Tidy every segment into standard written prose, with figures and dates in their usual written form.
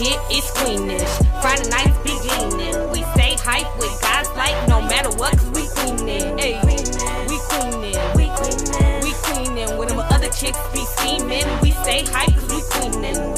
shit is squeamish. Friday nights be gleaming. We stay hype with guys like no matter what, cause we queenin'. Hey, we queenin'. We queenin'. When them other chicks be scheming, we stay hype cause we queenin'.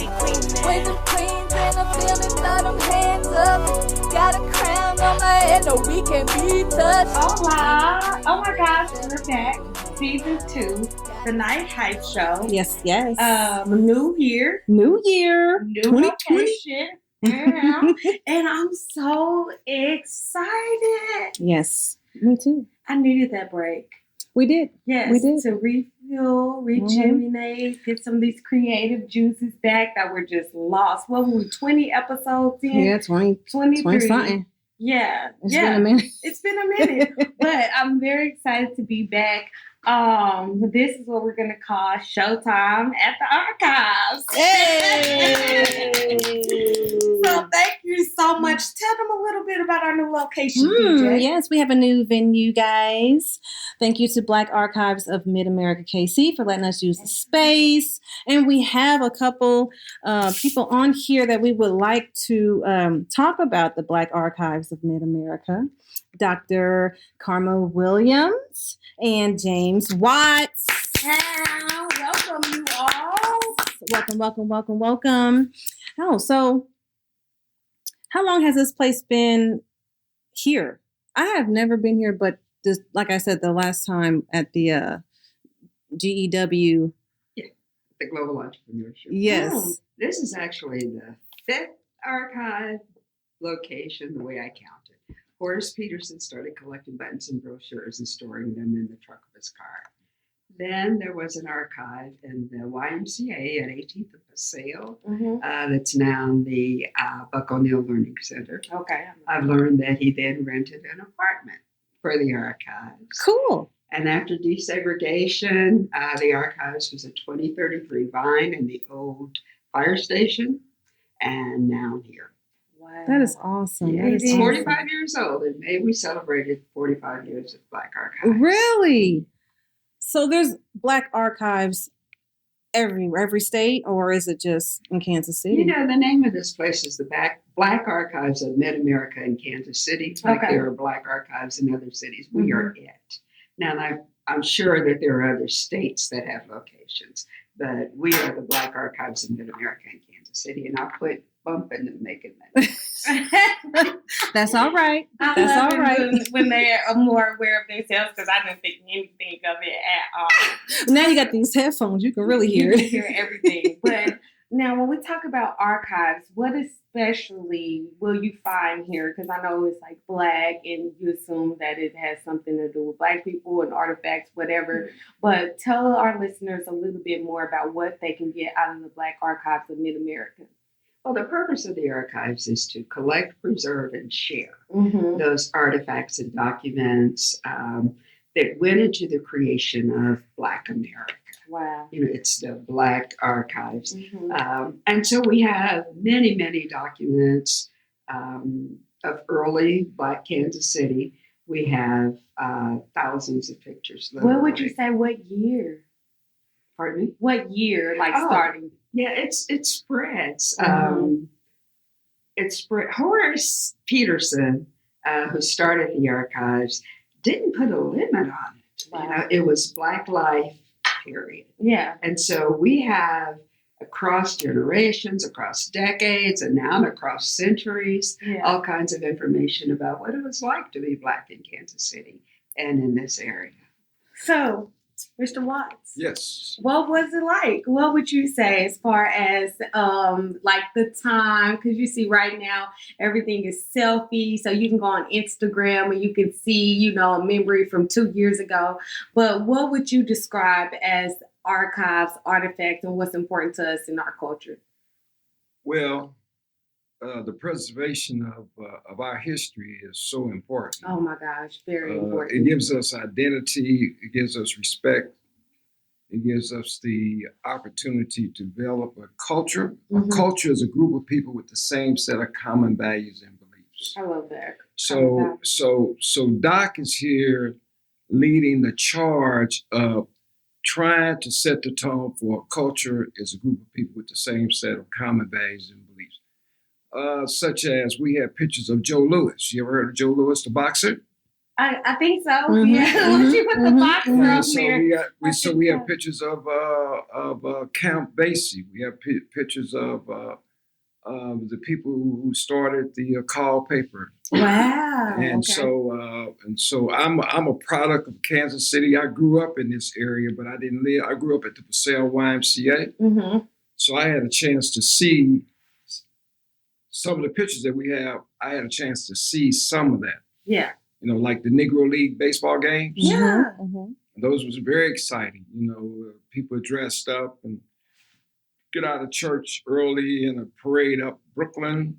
When the queens and I'm feeling, throw them hands up. Got a crown on my head, no we can't be touched. Hola! Oh my gosh, we're back. Season 2, the Nite Hype Show. Yes. New year. New year. New 2020. location. Yeah. And I'm so excited. Yes, me too. I needed that break. We did. Yes, We did. to refuel, rejuvenate, get some of these creative juices back that were just lost. What were we, 20 episodes in? Yeah, 20 something. Yeah. It's been a minute. It's been a minute. But I'm very excited to be back. This is what we're gonna call Showtime at the Archives. Hey! So thank you so much. Tell them a little bit about our new location, DJ. Yes, we have a new venue, guys. Thank you to Black Archives of Mid-America KC for letting us use the space. And we have a couple people on here that we would like to talk about the Black Archives of Mid-America. Dr. Carma Williams and James Watts. Welcome you all. Welcome. Oh, so how long has this place been here? I have never been here, but just like I said, the last time at the GEW. Yeah, the Global Entrepreneurship. Yes. Oh, this is actually the 5th archive location, the way I count it. Horace Peterson started collecting buttons and brochures and storing them in the trunk of his car. Then there was an archive in the YMCA at 18th and Paseo. That's now the Buck O'Neill Learning Center. Okay. I've learned that he then rented an apartment for the archives. Cool. And after desegregation, the archives was at 2033 Vine in the old fire station, and now here. Wow. That is awesome. Yeah, That is it's awesome. 45 years old. In May, we celebrated 45 years of Black Archives. Really? So there's Black Archives every state, or is it just in Kansas City? You know, the name of this place is the Black Archives of Mid-America in Kansas City. Like Okay. there are Black Archives in other cities. We are it. Now, I'm sure that there are other states that have locations, but we are the Black Archives of Mid-America in Kansas City, and I'll quit bumping and making that. That's all right. I That's love all it right. when they are more aware of themselves, because I didn't think anything of it at all. Now you got these headphones. You can really hear You can it. hear everything. But now, when we talk about archives, what especially will you find here? Because I know it's like Black, and you assume that it has something to do with Black people and artifacts, whatever. But tell our listeners a little bit more about what they can get out of the Black Archives of Mid-America. Well, the purpose of the archives is to collect, preserve, and share Mm-hmm. those artifacts and documents that went into the creation of Black America. Wow. You know, it's the Black Archives. Mm-hmm. And so we have many, many documents of early Black Kansas City. We have thousands of pictures. What would you literally. say? What year? Pardon me? What year? Like Oh. starting? Yeah, it spreads. Mhm. It spread. Horace Peterson, who started the archives, didn't put a limit on it. Wow. You know, it was Black life, period. Yeah. And so we have across generations, across decades, and now across centuries, Yeah. all kinds of information about what it was like to be Black in Kansas City and in this area. So, Mr. Watts. Yes. What was it like? What would you say as far as like the time? Because you see right now everything is selfie, so you can go on Instagram and you can see, you know, a memory from 2 years ago. But what would you describe as archives, artifacts, and what's important to us in our culture? Well, the preservation of our history is so important. Oh my gosh, very It important. gives us identity. It gives us respect. It gives us the opportunity to develop a culture. Mhm. A culture is a group of people with the same set of common values and beliefs. I love that. So Doc is here leading the charge of trying to set the tone for a culture as a group of people with the same set of common values and beliefs. such as we have pictures of Joe Louis. You ever heard of Joe Louis, the boxer? I think so. Mhm, Yeah. Once you put the mhm, boxer mhm. on So there. we have pictures of Count Basie. We have pictures of the people who started the call paper. Wow. And so I'm a product of Kansas City. I grew up in this area, but I didn't live. I grew up at the Purcell YMCA. Mm-hmm. So I had a chance to see some of the pictures that we have. I had a chance to see some of that. Yeah. You know, like the Negro League baseball games. Yeah. Mhm. Those was very exciting. You know, people dressed up and get out of church early in a parade up Brooklyn.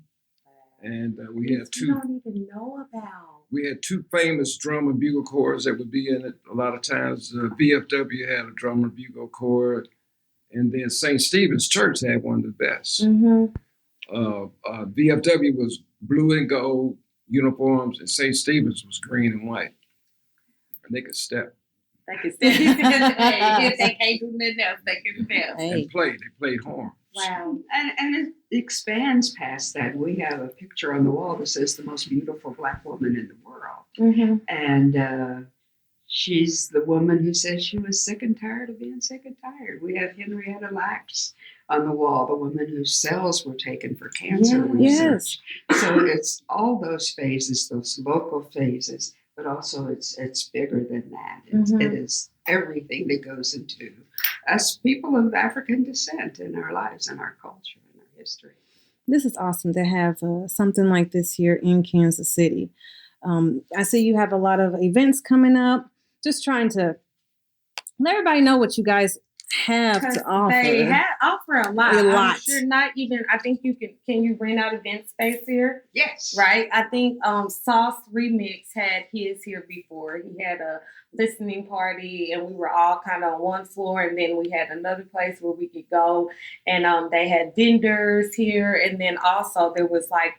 And we had You don't even know about. We had two famous drum and bugle corps that would be in it a lot of times. VFW had a drum and bugle corps, and then St. Stephen's Church had one of the best. Mm-hmm. VFW was blue and gold uniforms, and St. Stephen's was green and white. And they could step They can step. Hey, if they can't do nothing else, they can step. Hey. and play. They played horns. Wow. And it expands past that. We have a picture on the wall that says the most beautiful Black woman in the world. Mm-hmm. And she's the woman who said she was sick and tired of being sick and tired. We have Henrietta Lacks on the wall, the woman whose cells were taken for cancer research. Yes. So it's all those phases, those local phases, but also it's bigger than that. It is everything that goes into us people of African descent in our lives and our culture and our history. This is awesome to have something like this here in Kansas City. I see you have a lot of events coming up. Just trying to let everybody know what you guys have to offer. They offer a lot. A lot. I'm sure not even. I think you can you rent out event space here? Yes. Right. I think Sauce Remix had his here before. He had a listening party, and we were all kind of on one floor, and then we had another place where we could go, and they had vendors here, and then also there was like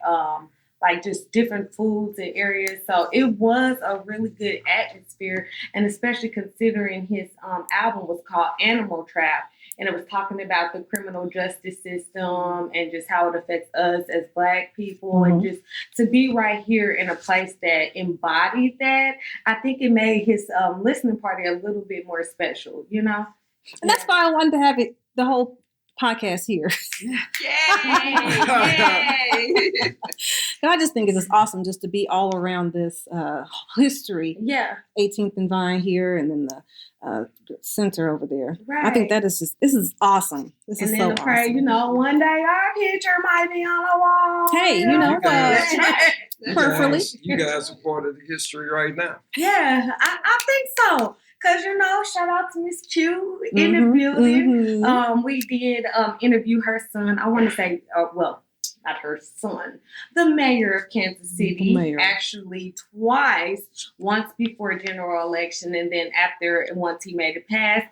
just different foods and areas. So it was a really good atmosphere, and especially considering his album was called Animal Trap, and it was talking about the criminal justice system and just how it affects us as Black people, and just to be right here in a place that embodied that. I think it made his listening party a little bit more special, you know? And that's why I wanted to have it, the whole podcast here. Yay! And I just think it's just awesome just to be all around this history. Yeah. 18th and Vine here, and then the center over there. Right. I think that is this is awesome. This And is then so to pray, awesome. you know, one day our picture might be on the wall. Hey, you know, That's right. Perfectly. You guys are part of the history right now. Yeah, I think so. Because, you know, shout out to Miss Q in the building. We did interview her son. I want to say, well, not her son, the mayor of Kansas City, mayor. actually twice, once before general election, and then after, once he made it pass.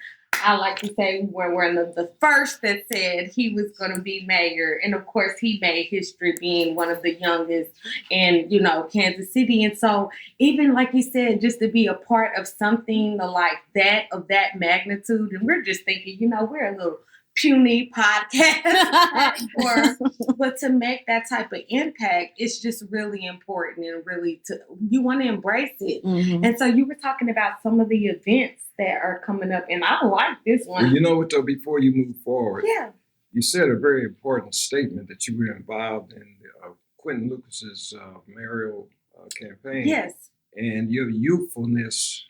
I like to say we were one of the first that said he was going to be mayor. And of course, he made history being one of the youngest in, you know, Kansas City. And so even like you said, just to be a part of something like that, of that magnitude, and we're just thinking, you know, we're a little puny podcast platform, but to make that type of impact, it's just really important, and really you want to embrace it. And so you were talking about some of the events that are coming up, and I like this one. Well, you know what though, before you move forward, Yeah. you said a very important statement that you were involved in Quentin Lucas's mayoral campaign. Yes. And your youthfulness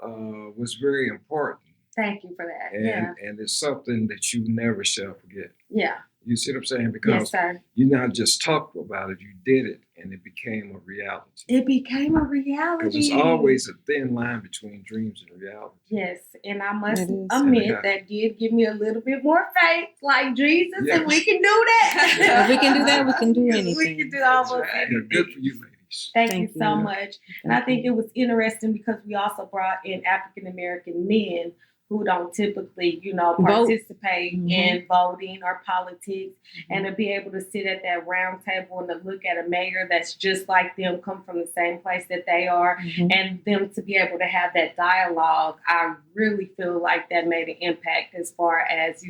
was very important. Thank you for that. And it's something that you never shall forget. Yeah. You see what I'm saying? Yes, Because sir. you not just talked about it, you did it, and it became a reality. It became a reality. Because there's always a thin line between dreams and reality. Yes, and I must It is. admit that did give me a little bit more faith, like Jesus, Yeah. and we can do that. If we can do that, we can do We anything. can do That's almost right. Yeah, anything. good for you, ladies. Thank Thank you so you. much. And I think it was interesting because we also brought in African American men who don't typically, Vote. participate Mhm. in voting or politics, and to be able to sit at that round table and to look at a mayor that's just like them, come from the same place that they are, Mhm. and them to be able to have that dialogue, I really feel like that made an impact as far as,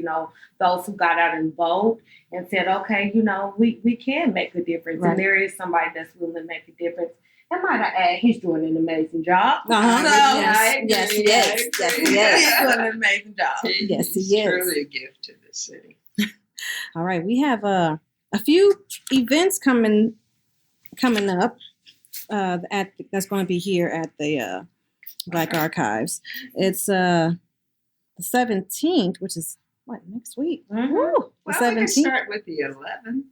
those who got out and vote and said, okay, we can make a difference. Right. And there is somebody that's willing to make a difference. And might I add, he's doing an amazing job. Uh-huh. So, Yes, I agree. yes, I yes, agree. yes, yes. He's doing an amazing job. Yes, he He's is. truly a gift to the city. All right, we have a few events coming up that's going to be here at the Black Archives. It's the 17th, which is next week. Mhm. Woo, the Well, we can 17th. start with the 11th.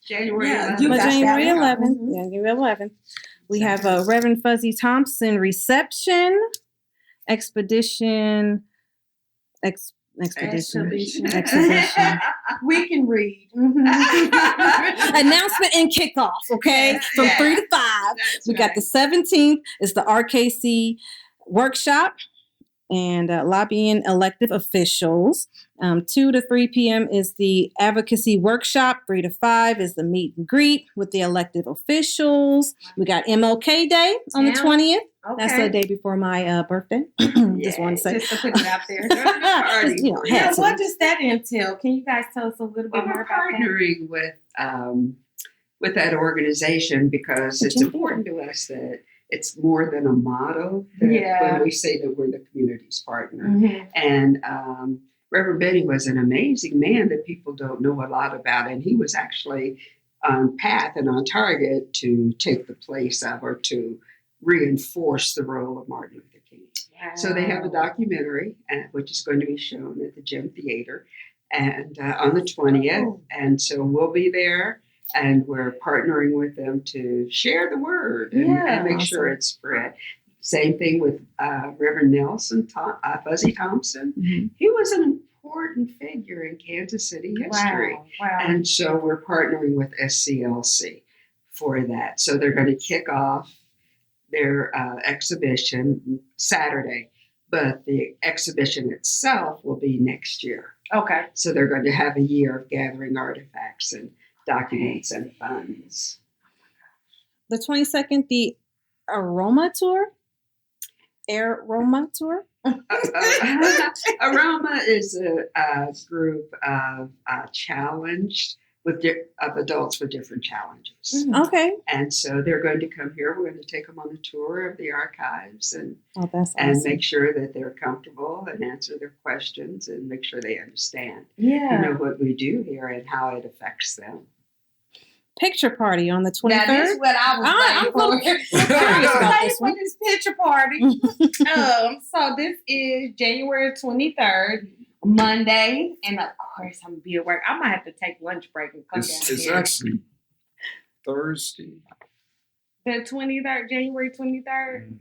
January Yeah, 11th. you But got January that. 11th. Mhm. January 11th. We have a Reverend Fuzzy Thompson reception, expedition. Exhibition. Announcement We can read. and kickoff, okay? From Yeah. 3 to 5. That's We got the 17th is the RKC workshop and lobbying elective officials. 2 to 3 p.m. is the advocacy workshop. 3 to 5 is the meet and greet with the elected officials. We got MLK Day on the Yeah. 20th. Okay. That's the day before my birthday. Just want to say. Just to put it out there. Just, Yeah, had to. what does that entail? Can you guys tell us a little Well, bit more we're about that? partnering with that organization because it's Mhm. important to us that it's more than a motto. That Yeah. When we say that we're the community's partner. Mhm. And Reverend Benny was an amazing man that people don't know a lot about. And he was actually on path and on target to take the place of or to reinforce the role of Martin Luther King. So they have a documentary, which is going to be shown at the Gym Theater and on the 20th. And so we'll be there. And we're partnering with them to share the word and make sure it's spread. Same thing with Reverend Fuzzy Thompson. Mhm. He was an important figure in Kansas City history. Wow. And so we're partnering with SCLC for that. So they're going to kick off their exhibition Saturday, but the exhibition itself will be next year. Okay. So they're going to have a year of gathering artifacts and documents and funds. The 22nd, the Aroma Tour. Aroma Tour. Aroma is a group of challenged of adults with different challenges. Okay. And so they're going to come here. We're going to take them on a tour of the archives and That's and awesome. make sure that they're comfortable and answer their questions and make sure they understand, Yeah. what we do here and how it affects them. Picture party on the Now, this 23rd. is what I was I'm waiting for. curious about I was this waiting one. for this picture party. So this is January 23rd, Monday, and of course I'm gonna be at work. I might have to take lunch break and come down It's here. actually Thursday. The 23rd, January 23rd.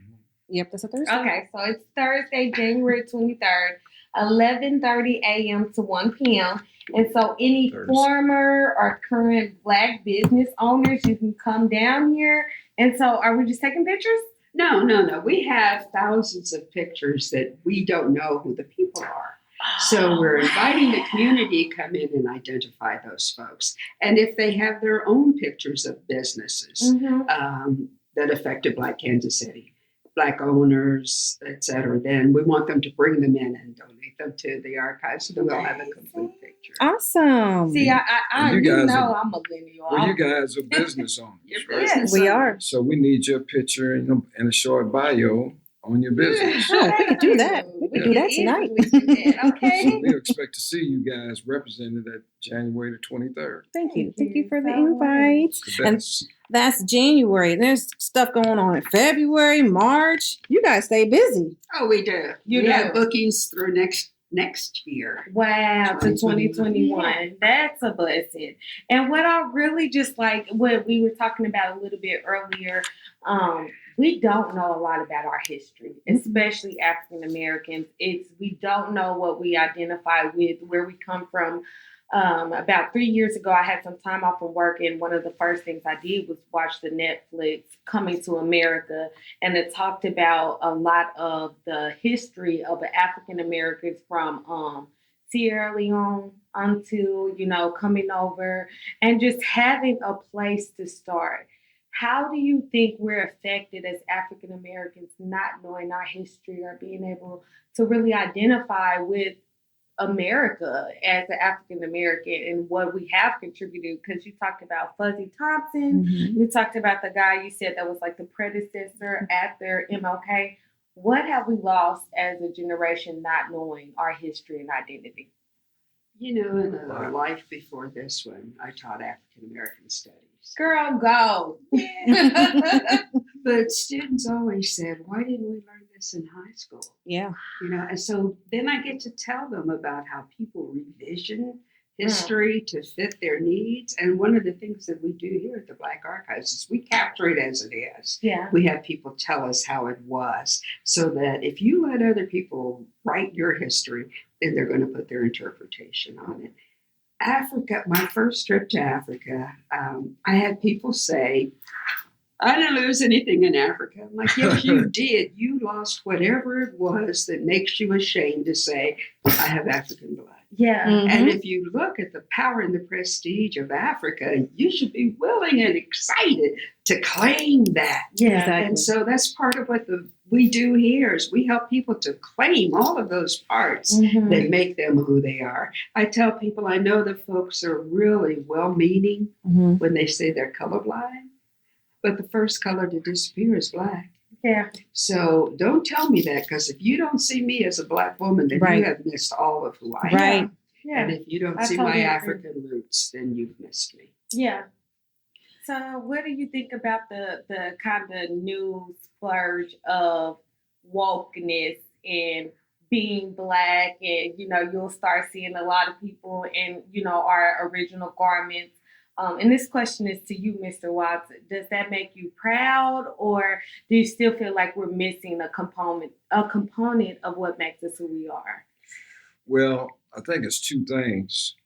Yep, that's a Thursday. Okay, so it's Thursday, January 23rd, 11:30 a.m. to 1 p.m. And so any Thursday. former or current Black business owners, you can come down here. And so are we just taking pictures? No. We have thousands of pictures that we don't know who the people are. So we're inviting the community to come in and identify those folks. And if they have their own pictures of businesses that affected Black Kansas City, Black owners, et cetera, then we want them to bring them in and donate them to the archives so that we'll have a complete picture. Awesome. See, I And you guys are- I'm a millennial. Well, you guys are business owners, right? Yes. We are. So we need your picture and a short bio on your business. Sure, we could do that. We could do that tonight. So Okay. we expect to see you guys represented at January the 23rd. Thank you. Thank Thank you you for the so much. invite. And that's January. There's stuff going on in February, March. You guys stay busy. Oh, we do. You we do. have bookings through next year. Wow, to 2021. That's a blessing. And what I really just like, what we were talking about a little bit earlier, we don't know a lot about our history, especially African Americans. We don't know what we identify with, where we come from About 3 years ago, I had some time off from work, and one of the first things I did was watch the Netflix Coming to America, and it talked about a lot of the history of the African Americans from Sierra Leone until, coming over and just having a place to start. How do you think we're affected as African Americans not knowing our history or being able to really identify with America as an African American and what we have contributed? Because you talked about Fuzzy Thompson, you talked about the guy you said that was like the predecessor after MLK. What have we lost as a generation not knowing our history and identity? You know, in the life before this one, I taught African American studies. Girl, go. But students always said, why didn't we learn this in high school? Yeah. And so then I get to tell them about how people revision history to fit their needs. And one of the things that we do here at the Black Archives is we capture it as it is. Yeah. We have people tell us how it was, so that if you let other people write your history, then they're going to put their interpretation on it. Africa, my first trip to Africa, I had people say, I didn't lose anything in Africa. I'm like, yes, you did. You lost whatever it was that makes you ashamed to say, I have African blood. Yeah. And if you look at the power and the prestige of Africa, you should be willing and excited to claim that. Yeah. Exactly. And so that's part of what we do here is we help people to claim all of those parts that make them who they are. I tell people I know that folks are really well-meaning when they say they're colorblind, but the first color to disappear is black. Yeah. So don't tell me that, because if you don't see me as a Black woman, then you have missed all of who I am. Right. Yeah. And if you don't see totally my agree. African roots, then you've missed me. Yeah. So what do you think about the kind of new splurge of wokeness and being Black, and you'll start seeing a lot of people in our original garments? And this question is to you, Mr. Watson. Does that make you proud, or do you still feel like we're missing a component of what makes us who we are? Well, I think it's two things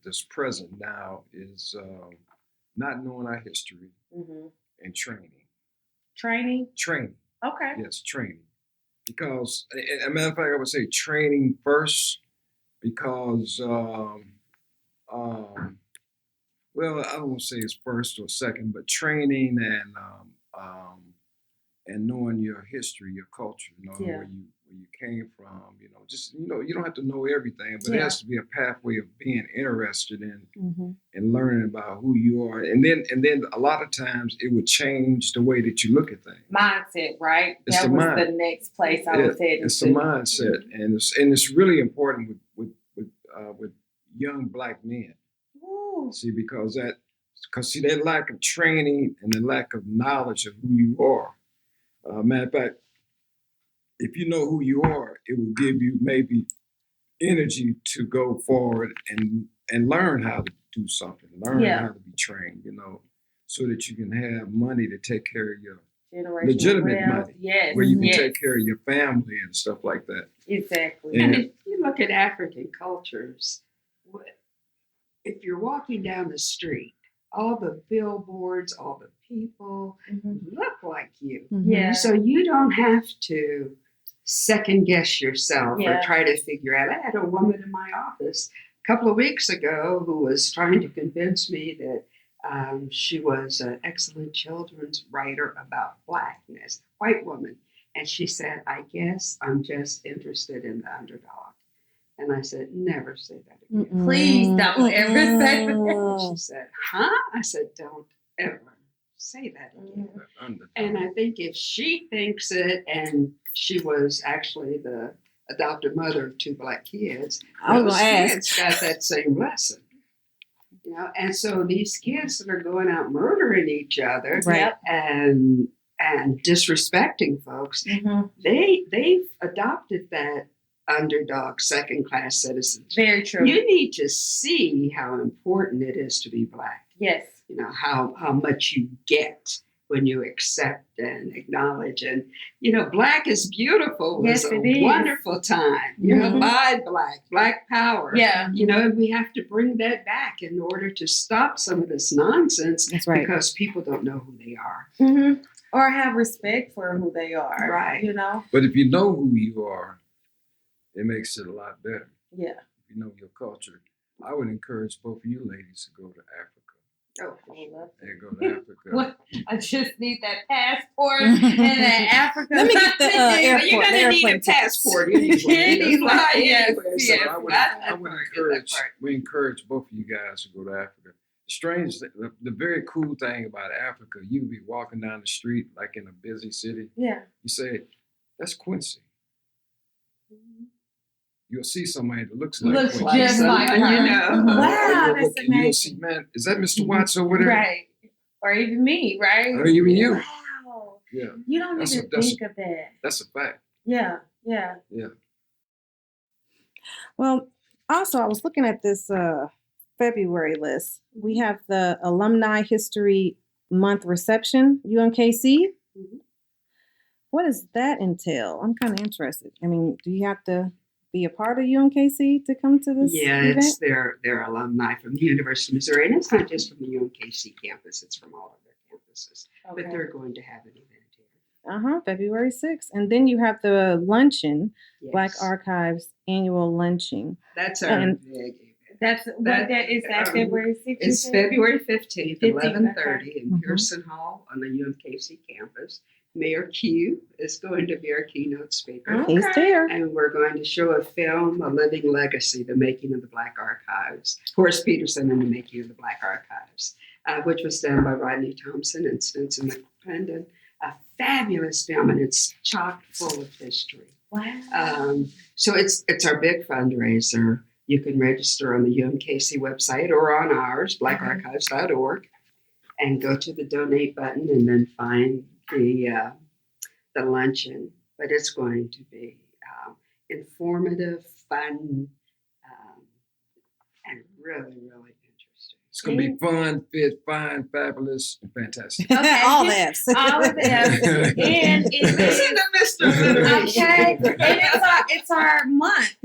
that's present now is not knowing our history and training. Training? Training. Okay. Yes, training. Because, as a matter of fact, I would say training first because, well, I don't want to say it's first or second, but training and knowing your history, your culture, knowing where you came from, just you don't have to know everything, but it has to be a pathway of being interested in and learning about who you are, and then a lot of times it would change the way that you look at things. Mindset, right? It's that the was mind. the next place I was heading. It's the mindset, and it's really important with young Black men. Ooh. See, because that lack of training and the lack of knowledge of who you are. Matter of fact, if you know who you are, it will give you maybe energy to go forward and learn how to do something, learn how to be trained, so that you can have money to take care of your legitimate money, where you can take care of your family and stuff like that. Exactly. And if you look at African cultures, if you're walking down the street, all the billboards, all the people look like you. Yeah. So you don't have to second guess yourself or try to figure out. I had a woman in my office a couple of weeks ago who was trying to convince me that she was an excellent children's writer about Blackness, white woman. And she said, I guess I'm just interested in the underdog. And I said, never say that again. Please don't ever say that. She said, huh? I said, don't ever say that again. And I think if she thinks it, and she was actually the adopted mother of 2 Black kids, those kids got that same lesson. And so these kids that are going out murdering each other and disrespecting folks, they've adopted that underdog, second-class citizens. Very true. You need to see how important it is to be Black. Yes. How much you get when you accept and acknowledge. And, Black is beautiful. Yes, It's it a is. wonderful time. Mhm. Buy Black power. Yeah. And we have to bring that back in order to stop some of this nonsense. That's right. Because people don't know who they are. Mm-hmm. Or have respect for who they are. Right. But if you know who you are, it makes it a lot better. Yeah. If you know your culture. I would encourage both of you ladies to go to Africa. Oh, And go to Africa. What? I just need that passport and that Africa. Let me get the airport. You're the going to need a airplane tickets. passport anyway. Yes, Yes, So I would encourage. We encourage both of you guys to go to Africa. Strange, the very cool thing about Africa, you can be walking down the street like in a busy city. Yeah. You say, "That's Quincy." You'll see somebody that looks like Looks Quincy. just like her. Wow, Or that's you'll see, amazing. man, is that Mr. Watts over there? Right. Or even me, right? Or even you. Wow. Yeah, You don't That's even a- that's- think of that. that's a fact. Yeah. Yeah. Well, also, I was looking at this February list. We have the Alumni History Month reception, UMKC. Mhm. What does that entail? I'm kind of interested. I mean, do you have to be a part of UMKC to come to this Yeah, event? it's their alumni from the University of Missouri. And it's not just from the UMKC campus, it's from all of their campuses. But they're going to have an event here. February 6th. And then you have the luncheon, Yes. Black Archives annual luncheon. That's our and- big event. That's what that is. That February 6th. It's February 15th, 15th, 11:30 in Mhm. Pearson Hall on the UMKC campus. Mayor Q is going to be our keynote speaker. Okay. He's there. And we're going to show a film, A Living Legacy, The Making of the Black Archives. Horace Peterson and the Making of the Black Archives, which was done by Rodney Thompson and Spencer McClendon. A fabulous film, and it's chock full of history. Wow. So it's our big fundraiser. You can register on the UMKC website or on ours, blackarchives.org, and go to the donate button and then find the luncheon. But it's going to be informative, fun, and really, really interesting. It's gonna be fun, fit, fine, fabulous, and fantastic. Okay. All F's. All of them. And it Listen to Mr. Alliteration. Okay, and it's our month,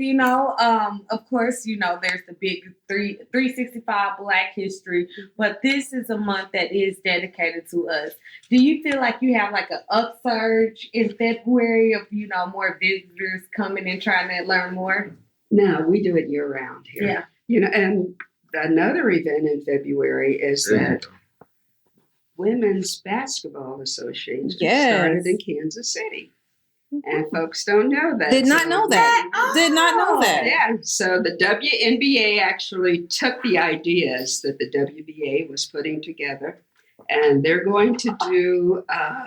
Of course, there's the big 365 Black History, but this is a month that is dedicated to us. Do you feel like you have like an upsurge in February of more visitors coming and trying to learn more? No, we do it year round here. Yeah. And another event in February is There you that go. Women's Basketball Association Yes. started in Kansas City. And folks don't know that. Did not So- know that. Did not know that. Yeah, so the WNBA actually took the ideas that the WBA was putting together, and they're going to do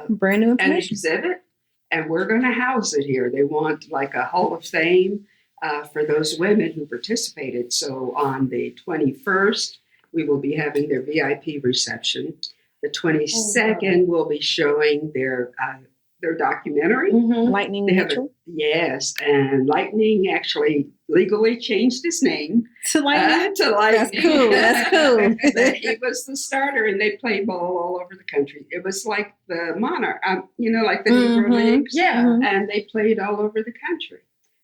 Brand new an information. exhibit, and we're going to house it here. They want like a Hall of Fame for those women who participated. So on the 21st, we will be having their VIP reception. The 22nd, we'll be showing their documentary. Mm-hmm. Lightning They have Mitchell. Yes, and Lightning actually legally changed his name To Lightning. to Lightning. That's cool. That's cool. But he was the starter, and they played ball all over the country. It was like the Monarch, like the Negro Mhm. Leagues. Yeah. Mhm. And they played all over the country.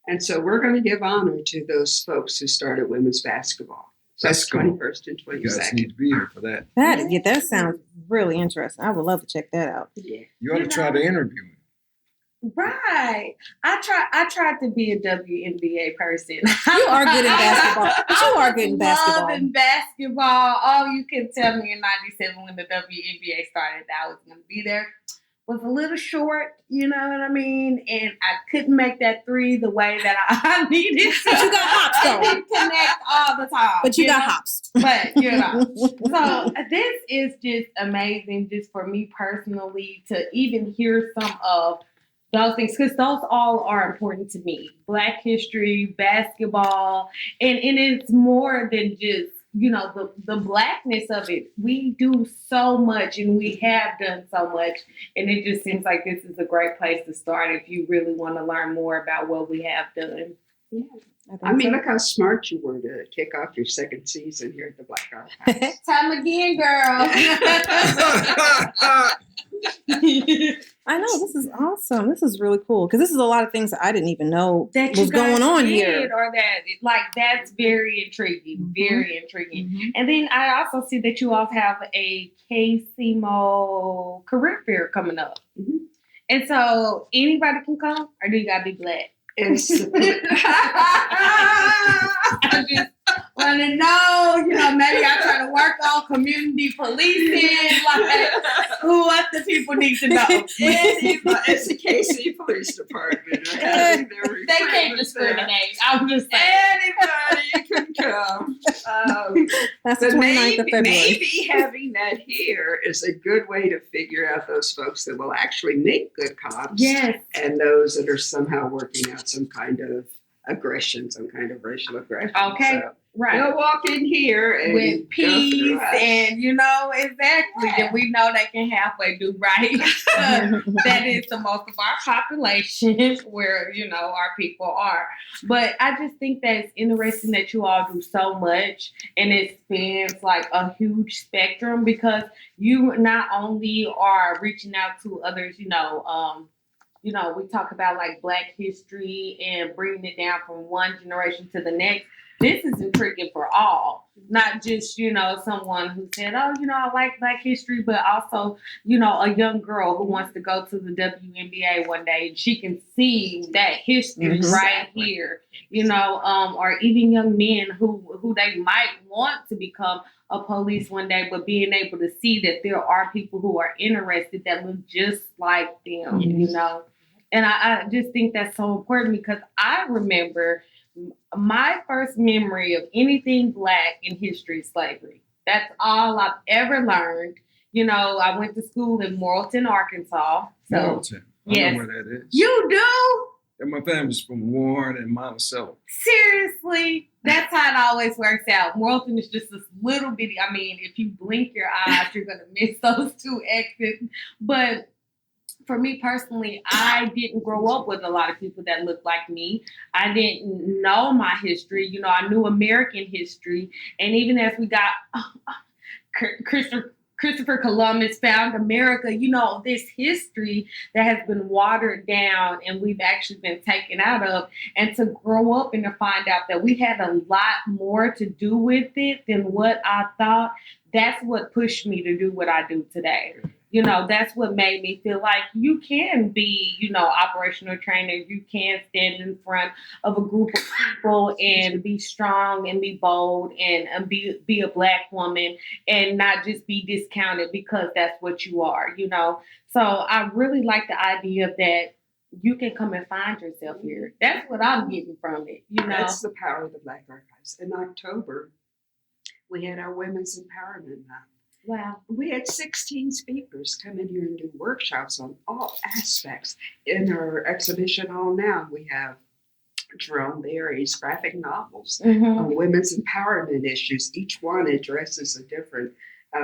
And so we're going to give honor to those folks who started women's basketball. So That's that's cool. 21st and You guys 22nd. need to be here for that. That sounds really interesting. I would love to check that out. Yeah. You ought to try to interview him. Right. I tried to be a WNBA person. You are good at basketball. But you are good at basketball. Loving basketball. Oh, you can tell me in '97 when the WNBA started that I was going to be there. Was a little short, you know what I mean? And I couldn't make that three the way that I needed to. But you got hops, I though. didn't connect all the time. But you got know? hops. But, so this is just amazing just for me personally to even hear some of those things, because those all are important to me. Black history, basketball, and it's more than just, the blackness of it. We do so much and we have done so much, and it just seems like this is a great place to start if you really want to learn more about what we have done. Yeah. I mean, look how smart you were to kick off your second season here at the Black Archives. Time again, girl. is awesome. This is really cool because this is a lot of things that I didn't even know that was you guys going on did, here. or that's very intriguing, very intriguing. Mhm. And then I also see that you all have a KCMO career fair coming up. Mhm. And so anybody can come, or do you gotta be black? It's I just want to know, maybe I try to work on community policing, what the people need to know. It's the KC Police Department. Okay? They can't discriminate. I'm just saying. Anybody can come. That's the But 29th of February. maybe having that here is a good way to figure out those folks that will actually make good cops. Yes. And those that are somehow working out some kind of aggression, some kind of racial aggression. Okay. So Right. they'll walk in here and With go peace through us. and exactly that we know they can halfway do right. That is the most of our population where our people are. But I just think that it's interesting that you all do so much and it spans like a huge spectrum because you not only are reaching out to others, we talk about like Black history and bringing it down from one generation to the next. This is intriguing for all, not just, someone who said, oh, I like Black history, but also, a young girl who wants to go to the WNBA one day and she can see that history right here, or even young men who they might want to become a police one day, but being able to see that there are people who are interested that look just like them, And I just think that's so important because I remember my first memory of anything Black in history is slavery. That's all I've ever learned. I went to school in Morrilton, Arkansas. So, Morrilton. I yes. know where that is. You do? And my family's from Warren and Monticello. Seriously? That's how it always works out. Morrilton is just this little bitty. I mean, if you blink your eyes, you're going to miss those two exits. But for me personally, I didn't grow up with a lot of people that looked like me. I didn't know my history. I knew American history. And even as we got Christopher Columbus found America, this history that has been watered down and we've actually been taken out of. And to grow up and to find out that we had a lot more to do with it than what I thought, that's what pushed me to do what I do today. That's what made me feel like you can be, operational trainer. You can stand in front of a group of people and be strong and be bold and be a Black woman and not just be discounted because that's what you are, So I really like the idea that you can come and find yourself here. That's what I'm getting from it, That's the power of the Black Archives. In October, we had our Women's Empowerment Month. Wow. We had 16 speakers come in here and do workshops on all aspects. In our exhibition hall now, we have Jerome Berry's graphic novels on women's empowerment issues. Each one addresses a different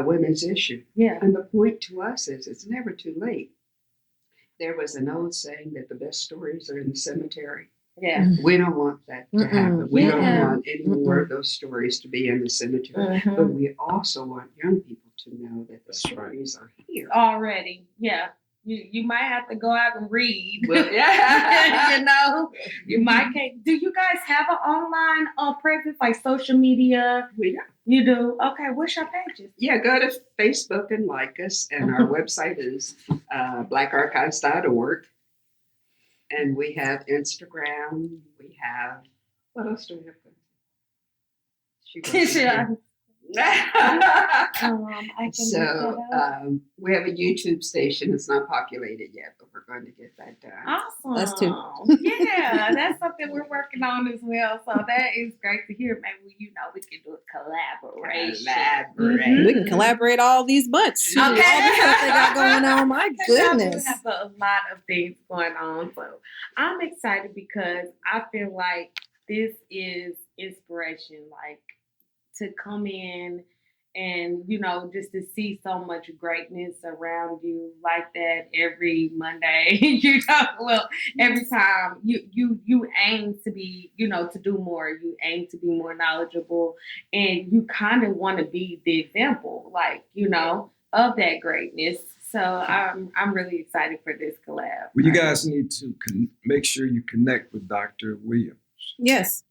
women's issue. Yeah. And the point to us is it's never too late. There was an old saying that the best stories are in the cemetery. Yeah. We don't want that to happen. We don't Yeah. want any more of those stories to be in the cemetery. But we also want young people to know that the stories are here. Already. Yeah. You might have to go out and read. Well, yeah. You might can't. Do you guys have an online presence like social media? We do. You do? Okay. What's your pages? Yeah, go to Facebook and like us. And our website is blackarchives.org. And we have Instagram. We have, what else do we have? I can So we have a YouTube station. It's not populated yet, but we're going to get that done. Awesome. Us too. Yeah, that's something we're working on as well. So that is great to hear. Maybe we can do a collaboration. We can collaborate all these butts. All the stuff they got going on. My goodness. We have a lot of things going on. So I'm excited because I feel like this is inspiration. Like to come in and, just to see so much greatness around you like that every Monday, every time you aim to be, to do more, you aim to be more knowledgeable and you kind of want to be the example, of that greatness. So I'm really excited for this collab. Well, you guys need to make sure you connect with Dr. Williams. Yes.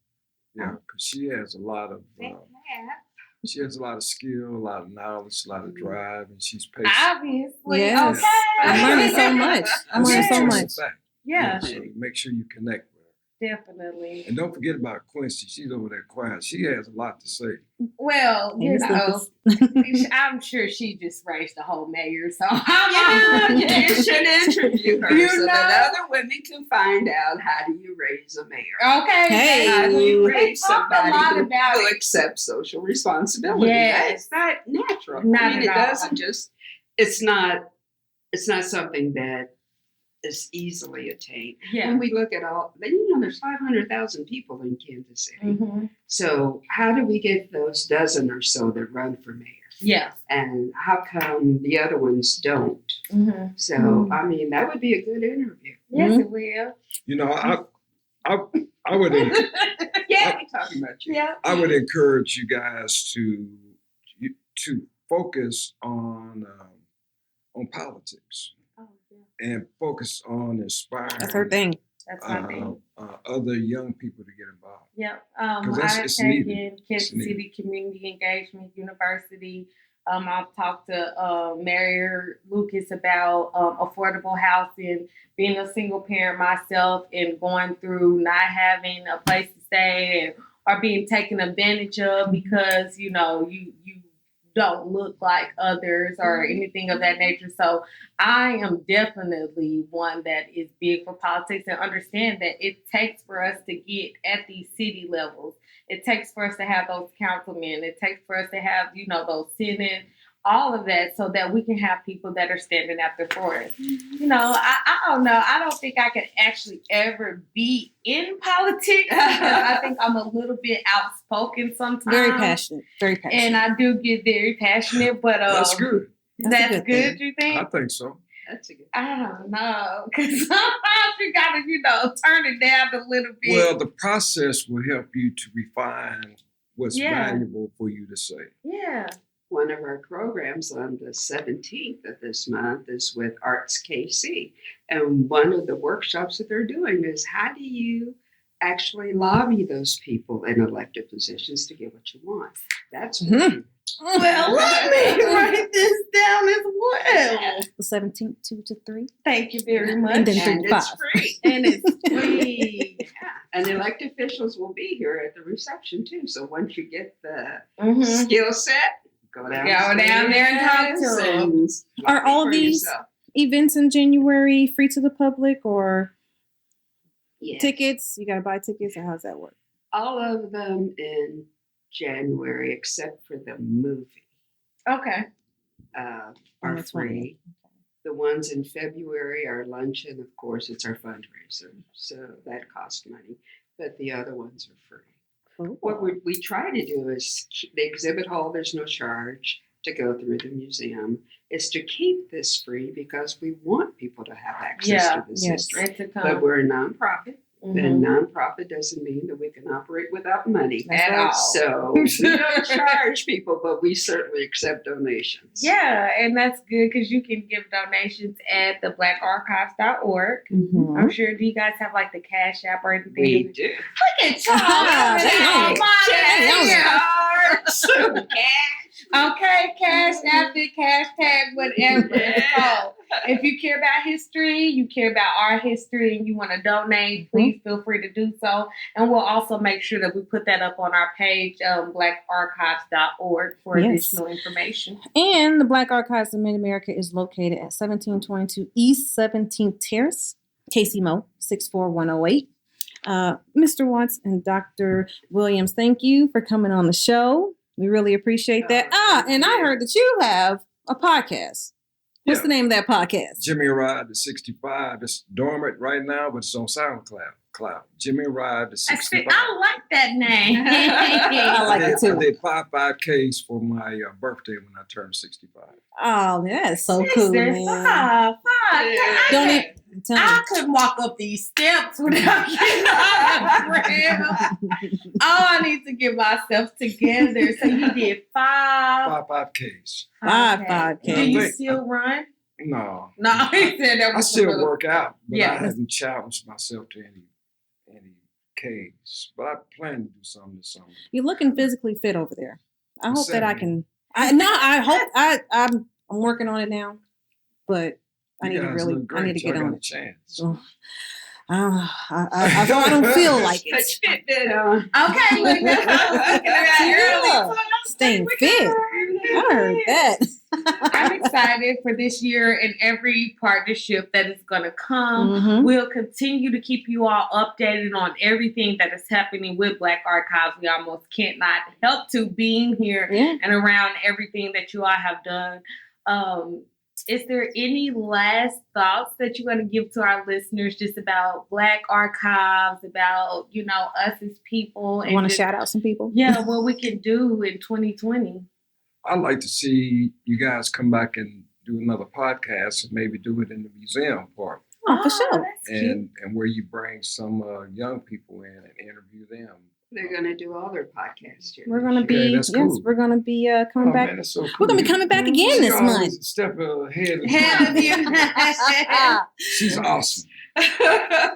Yeah, because she has a lot of skill, a lot of knowledge, a lot of drive, and she's patient. Obviously. Yes. Okay. I'm learning so much. I'm learning so That's a much. fact. Yeah, So make sure you connect with her. definitely. And don't forget about Quincy. She's over there quiet. She has a lot to say. Well, Hey, Miss Lucas. I'm sure she just raised the whole mayor. So You should interview her You so know? that other women can find out how do you raise a mayor. Okay. Hey. How do you We raise talked a somebody lot who about will it. accept social responsibility? Yes. That's not natural. Not I mean, at it all. doesn't just. It's not something that is easily attained. Yeah. When we look at all, there's 500,000 people in Kansas City. Mhm. So how do we get those dozen or so that run for mayor? Yeah. And how come the other ones don't? Mm-hmm. So, I mean, that would be a good interview. Yes, it will. You know, I would Yeah, we're talking about you. Yeah. I would encourage you guys to focus on politics Oh, yeah. and focus on inspiring. That's her thing. That's my thing. Other young people to get involved. Yep. 'Cause that's- I've it's taken needed. Kansas It's needed. City Community Engagement University. I've talked to Mayor Lucas about affordable housing, being a single parent myself, and going through not having a place to stay or being taken advantage of because you don't look like others or anything of that nature. So I am definitely one that is big for politics and understand that it takes for us to get at these city levels. It takes for us to have those councilmen. It takes for us to have, those Senate, all of that so that we can have people that are standing up there for us. I don't know. I don't think I could actually ever be in politics because I think I'm a little bit outspoken sometimes. Very passionate. Very passionate. And I do get very passionate, but That's good. That's That's a good good, thing. you think? I think so. That's a good. I don't know, because sometimes you gotta, turn it down a little bit. Well, the process will help you to refine what's Yeah. valuable for you to say. Yeah. One of our programs on the 17th of this month is with Arts KC. And one of the workshops that they're doing is how do you actually lobby those people in elected positions to get what you want? That's Mhm. Well, let me write this down as well. The 17th, 2 to 3. Thank you very much. And then and it's 5. free. And it's free. Yeah. And elected officials will be here at the reception too. So once you get the Mhm. skill set, go down there and talk to 'em. and Are all for these yourself. events in January free to the public or Yes. tickets? You got to buy tickets, or how's that work? All of them in January except for the movie Okay. are On the free. 20th. The ones in February are luncheon, of course, it's our fundraiser, so that costs money. But the other ones are free. Cool. What we try to do is the exhibit hall, there's no charge to go through the museum, is to keep this free because we want people to have access to this Yes. history. And to But come. we're a nonprofit. Mhm. And nonprofit doesn't mean that we can operate without money That's at right. all. So we don't charge people, but we certainly accept donations. Yeah, and that's good because you can give donations at the blackarchives.org. Mhm. I'm sure, do you guys have like the Cash App or anything? We do. Look at y'all. Ah, they own it. Oh, my God. Okay, Cash App it, hashtag whatever. So if you care about history, you care about our history, and you want to donate, please feel free to do so. And we'll also make sure that we put that up on our page, blackarchives.org, for Yes. additional information. And the Black Archives of Mid-America is located at 1722 East 17th Terrace, Casey Mo, 64108. Mr. Watts and Dr. Williams, thank you for coming on the show. We really appreciate that. Oh, And I heard that you have a podcast. What's Yeah. the name of that podcast? Jimmy Ride to 65. It's dormant right now, but it's on SoundCloud. Jimmy Ride to 65. I like that name. I like it too. I did 5Ks for my birthday when I turned 65. Oh, that's so cool, man. Five. Don't even tell me. I couldn't walk up these steps without getting on the ground. Oh, I need to get myself together. So you did 5. 5Ks. Five Okay. 5Ks. Do you Wait. still run? No. No, he said that I was still a little- work out, but Yeah. I haven't challenged myself to any case. But I plan to do something this summer. You're looking physically fit over there. I hope that I Seven. can. I'm working on it now, but I You need to guys really. look I need great. to get Y'all on got a it. chance. Oh, I don't feel like Put it. your Fitbit on. Okay, look, that's what I was looking at early. Staying fit. I heard that. I'm excited for this year and every partnership that is going to come. Mhm. We'll continue to keep you all updated on everything that is happening with Black Archives. We almost can't not help to being here Yeah. and around everything that you all have done. Is there any last thoughts that you want to give to our listeners just about Black Archives, about, us as people? I want to just- shout out some people. Yeah, what we can do in 2020. I'd like to see you guys come back and do another podcast and maybe do it in the museum part Oh, for sure. That's cute. and where you bring some young people in and interview them. They're going to do all their podcasts here. We're gonna this be year. Okay, that's cool. we're gonna be coming Oh, back. man, that's so cool. We're gonna be coming back again She this always month. a step ahead of Hell of you. She's awesome.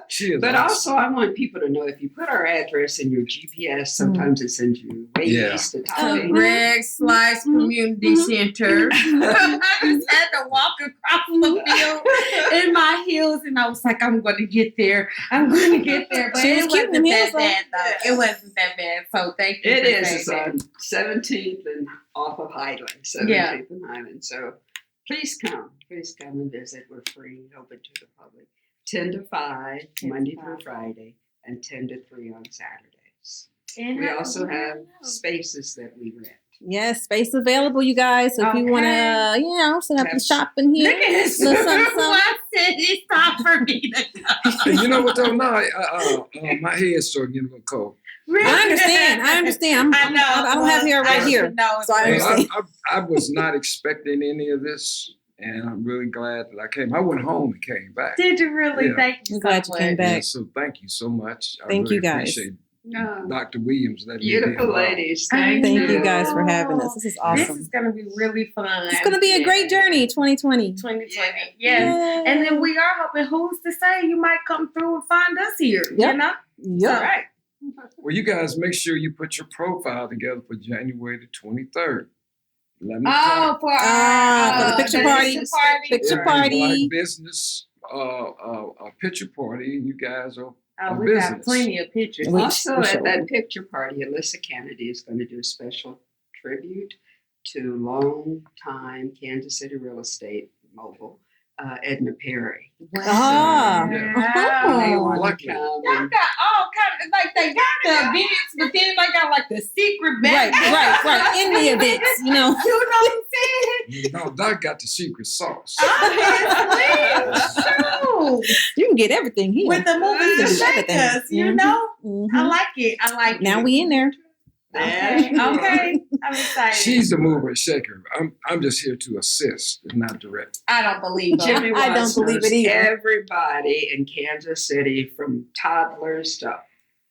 She is But awesome. also, I want people to know if you put our address in your GPS, sometimes it sends you way Yeah. east to Oh, Taipei. Greg Slice Community Center. I just had to walk across the field in my heels, and I was like, I'm going to get there. I'm going to get there. But She was it cute in wasn't them that heels, though. bad, though. It wasn't that bad. So thank you. It for is. saying It's that. on 17th and off of Highland, 17th and Highland. So please come. Please come and visit. We're free, open to the public. 10 to 5, 10 to Monday 5. through Friday, and 10 to 3 on Saturdays. And We how- also have spaces that we rent. Yes, space available, you guys. So if you want to, set up the shop in here. Look at this. Little something, something. I said it's time for me to go. And you know what though? Now, my head's starting getting a little cold. I understand. I know. I don't have hair right here. So I Well, understand. I was not expecting any of this, and I'm really glad that I came. I went home and came back. Did you really? Yeah. Thank you I'm so glad you much. came back. Yeah, so thank you so much. I Thank really you, guys. appreciate No. Dr. Williams. Letting me be Beautiful involved. ladies. Thank Thank you guys for having us. This is This awesome. is going to be really fun. It's going to be a great journey, 2020. 2020. Yes. And then we are hoping, who's to say you might come through and find us here, Yep. you know? Yep. All right. Well, you guys make sure you put your profile together for January the 23rd. 11 Oh, o'clock. for our for the picture party. Picture Yeah, party. Black business, a picture party, and you guys are Oh, on we got business. plenty of pictures. We- Also, we at showed that them. picture party, Alyssa Kennedy is going to do a special tribute to long-time Kansas City real estate mogul, Edna Perry. Ah. Wow. They Oh. want Like to it. come Y'all and got all kind of, like, they got the events, but then they got, like, the secret Right, back. right. In the events, You know what I'm saying? No, Doc got the secret sauce. Obviously. Shoot. You can get everything here. With the movies and With everything. shakers, you Mhm. know? Mhm. I like it. I like Now it. we in there. Okay. Okay. I'm excited. She's the mover and shaker. I'm just here to assist and not direct. I don't believe her. Jimmy I don't Watts believe knows it either. everybody in Kansas City from toddlers to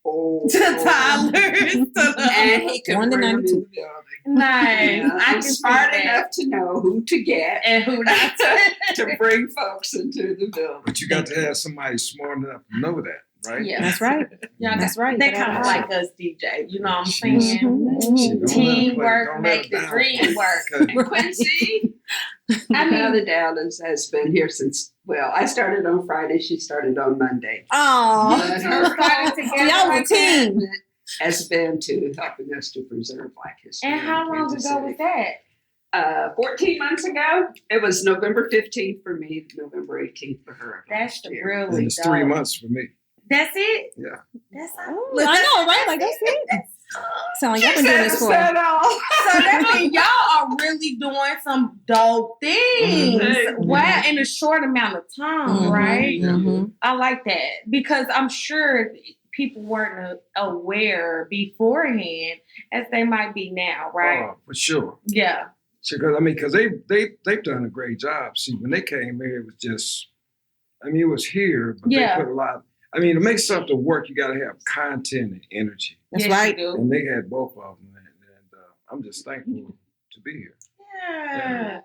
old. To toddlers. And he can 1 to bring them in 92. the building. Nice. Yeah, I I'm can smart see that. enough to know who to get And who not. to bring folks into the building. But you got to have somebody smart enough to know that, right? Yeah. That's right. Y'all That's got- right. They Gotta kind of have like us, DJ. You know what I'm She's- saying? Mhm. She don't let 'em play. Teamwork Don't let make her the down. dream work. Okay. And Quincy, I mean- Mother Dowdens has been here since, well, I started on Friday, she started on Monday. Oh, But So her started together y'all was a like that. team. commitment has been to helping us to preserve Black history. And how in long Kansas ago City. was that? 14 months ago. It was November 15th for me, November 18th for her. That's last year. really And it's dope. 3 months for me. That's it? Yeah. That's I know, right? Like, that's it. Sound like y'all been doing this for. Said all. So that means y'all are really doing some dope things. Mhm. Wow, in a short amount of time, Mhm. right? Mhm. I like that because I'm sure people weren't aware beforehand as they might be now, right? Oh, for sure. Yeah. Because they've done a great job. See, when they came here, it was just, it was here, but Yeah. they put a lot. To make something work, you got to have content and energy. That's Yes, right. you do. And they had both of them. And I'm just thankful to be here. Yeah.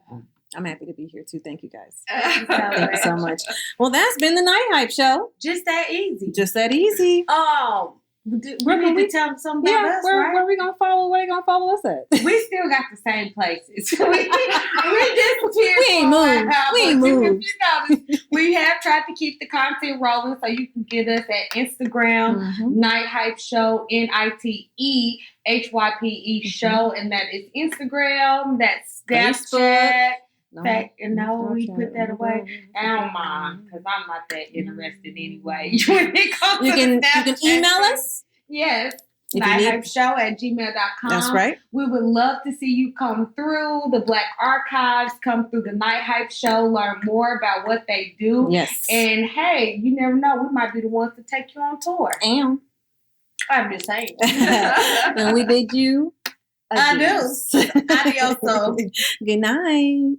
I'm happy to be here too. Thank you guys. Thank Thank you so much. Well, that's been the Nite Hype Show. Just that easy. Just that easy. Oh, we Where can need we- to tell them something about us, where right? we gonna follow? Where they gonna follow us at? We still got the same places. we disappeared. We ain't for a moved. while, We ain't but moved. You notice, we have tried to keep the content rolling, so you can get us at Instagram, Mhm. Nite Hype Show, NITEHYPE Show, and that is Instagram. That's Snapchat. No, we put that away. I don't mind because I'm not that interested anyway. When it comes You to can Snapchat. email us. Yes. If you need- NiteHypeShow@gmail.com. That's right. We would love to see you come through the Black Archives, come through the Nite Hype Show, learn more about what they do. Yes. And hey, you never know, we might be the ones to take you on tour. And I'm just saying. and we bid you Adios. adios. Adios. Good night.